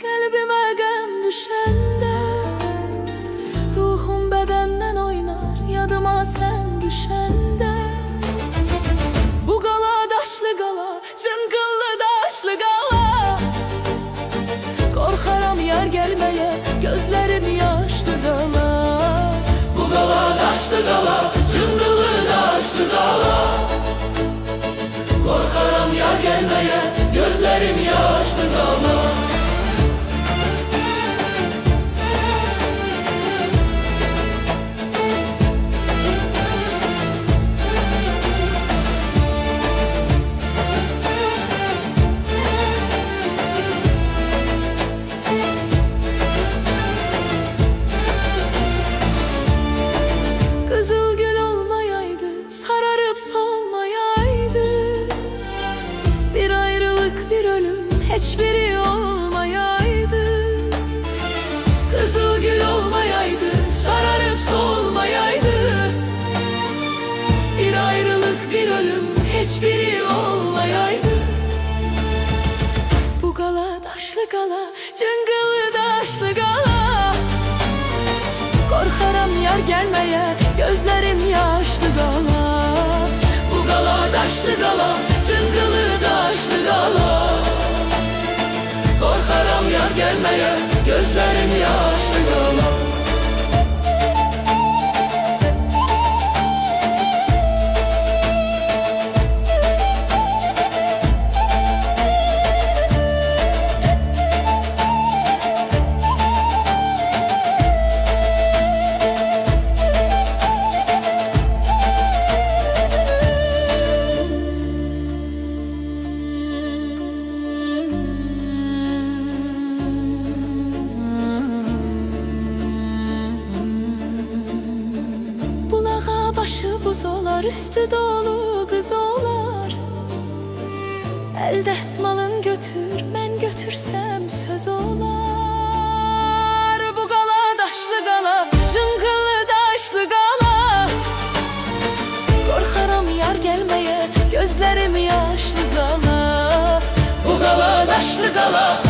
Kalbime gəm düşende, ruhum bedenden oynar yadıma sen düşende. Bu qala daşlı qala, cıngıllı daşlı qala. Korkaram yar gelmeye, gözlerim yaşlı qala. Bu qala daşlı qala, cıngıllı daşlı qala. Korkaram yar gelmeye, gözlerim yaşlı qala. Kızıl gül olmayaydı, sararıp solmayaydı. Bir ayrılık, bir ölüm, hiçbiri olmayaydı. Kızıl gül olmayaydı, sararıp solmayaydı. Bir ayrılık, bir ölüm, hiçbiri olmayaydı. Bu qala daşlı qala, cıngıllı daşlı qala. Korkaram yar gelmeye, gözlerim yaşlı qala. Bu qala daşlı qala, cıngılı daşlı qala. Korkaram yar gelmeye, gözlerim yaşlı qala. Başı buz olar, üstü dolu kız olar. El desmalın götür, mən götürsəm söz olar. Bu qala daşlı qala, cıngıllı daşlı qala. Korkaram yar gelmeye, gözlerim yaşlı qala. Bu qala daşlı qala,